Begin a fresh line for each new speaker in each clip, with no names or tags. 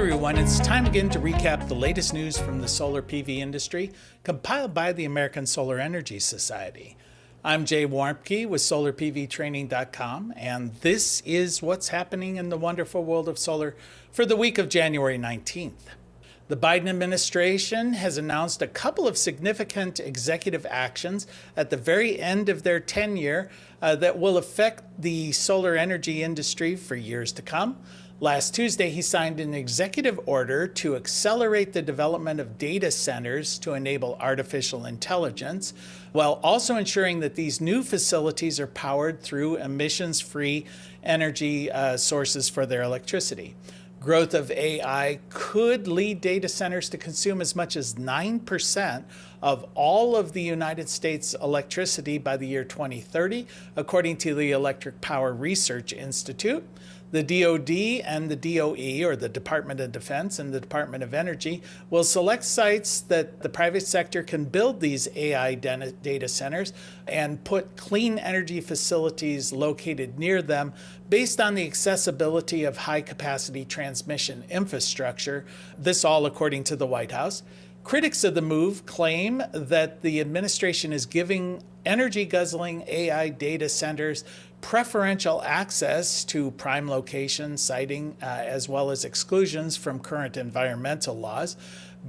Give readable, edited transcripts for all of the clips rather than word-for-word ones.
everyone, it's time again to recap the latest news from the solar PV industry, compiled by the American Solar Energy Society. I'm Jay Warmke with SolarPVTraining.com, and this is what's happening in the wonderful world of solar for the week of January 19th. The Biden administration has announced a couple of significant executive actions at the very end of their tenure that will affect the solar energy industry for years to come. Last Tuesday, he signed an executive order to accelerate the development of data centers to enable artificial intelligence, while also ensuring that these new facilities are powered through emissions-free energy sources for their electricity. Growth of AI could lead data centers to consume as much as 9% of all of the United States electricity by the year 2030, according to the Electric Power Research Institute. The DoD and the DOE, or the Department of Defense and the Department of Energy, will select sites that the private sector can build these AI data centers and put clean energy facilities located near them based on the accessibility of high-capacity transmission infrastructure. This all according to the White House. Critics of the move claim that the administration is giving energy-guzzling AI data centers preferential access to prime location siting, as well as exclusions from current environmental laws.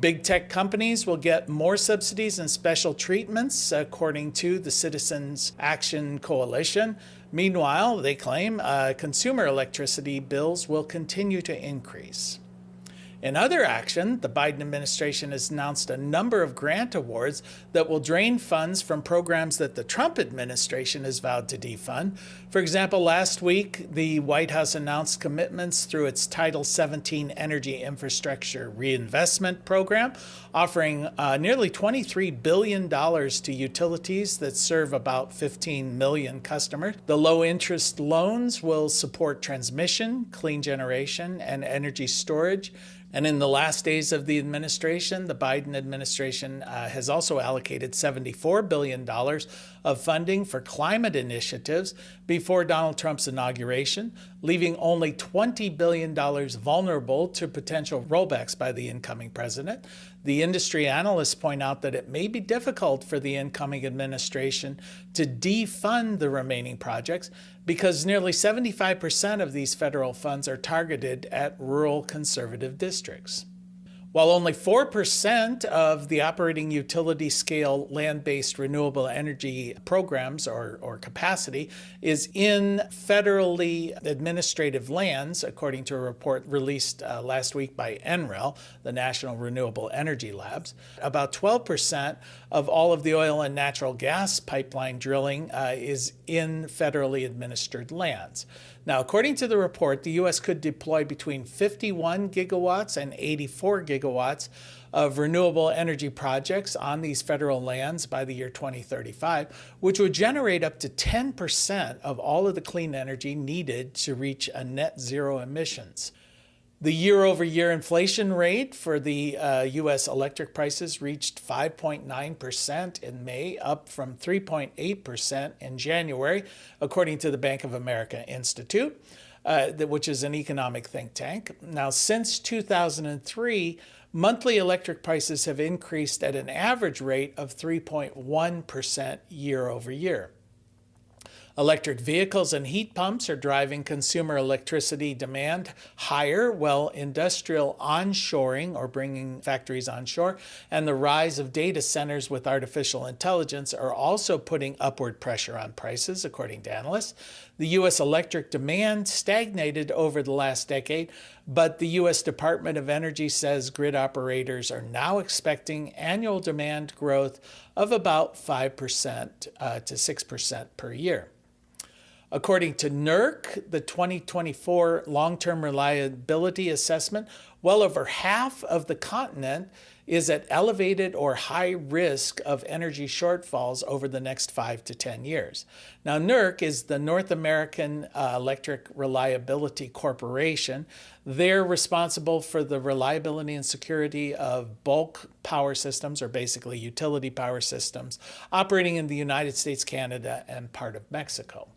Big tech companies will get more subsidies and special treatments, according to the Citizens Action Coalition. Meanwhile, they claim consumer electricity bills will continue to increase. In other action, the Biden administration has announced a number of grant awards that will drain funds from programs that the Trump administration has vowed to defund. For example, last week, the White House announced commitments through its Title 17 Energy Infrastructure Reinvestment Program, offering nearly $23 billion to utilities that serve about 15 million customers. The low-interest loans will support transmission, clean generation, and energy storage. And in the last days of the administration, the Biden administration has also allocated $74 billion of funding for climate initiatives before Donald Trump's inauguration, leaving only $20 billion vulnerable to potential rollbacks by the incoming president. The industry analysts point out that it may be difficult for the incoming administration to defund the remaining projects because nearly 75% of these federal funds are targeted at rural conservative districts. While only 4% of the operating utility-scale land-based renewable energy programs or capacity is in federally administrative lands, according to a report released last week by NREL, the National Renewable Energy Labs, about 12% of all of the oil and natural gas pipeline drilling is in federally administered lands. Now, according to the report, the U.S. could deploy between 51 gigawatts and 84 gigawatts of renewable energy projects on these federal lands by the year 2035, which would generate up to 10% of all of the clean energy needed to reach a net zero emissions. The year-over-year inflation rate for the U.S. electric prices reached 5.9% in May, up from 3.8% in January, according to the Bank of America Institute, which is an economic think tank. Now, since 2003, monthly electric prices have increased at an average rate of 3.1% year-over-year. Electric vehicles and heat pumps are driving consumer electricity demand higher, while industrial onshoring, or bringing factories onshore, and the rise of data centers with artificial intelligence are also putting upward pressure on prices, according to analysts. The U.S. electric demand stagnated over the last decade, but the U.S. Department of Energy says grid operators are now expecting annual demand growth of about 5% to 6% per year. According to NERC, the 2024 long-term reliability assessment, well over half of the continent is at elevated or high risk of energy shortfalls over the next 5 to 10 years. Now, NERC is the North American Electric Reliability Corporation. They're responsible for the reliability and security of bulk power systems, or basically utility power systems, operating in the United States, Canada, and part of Mexico.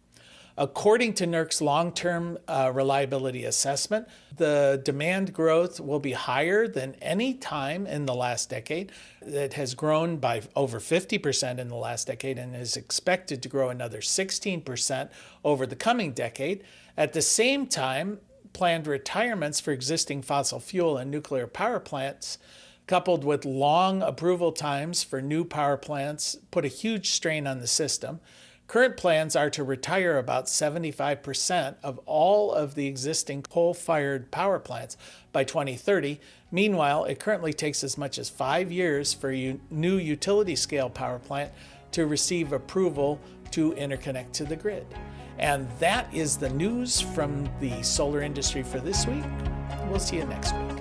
According to NERC's long-term reliability assessment, the demand growth will be higher than any time in the last decade. It has grown by over 50% in the last decade and is expected to grow another 16% over the coming decade. At the same time, planned retirements for existing fossil fuel and nuclear power plants, coupled with long approval times for new power plants, put a huge strain on the system. Current plans are to retire about 75% of all of the existing coal-fired power plants by 2030. Meanwhile, it currently takes as much as 5 years for a new utility-scale power plant to receive approval to interconnect to the grid. And that is the news from the solar industry for this week. We'll see you next week.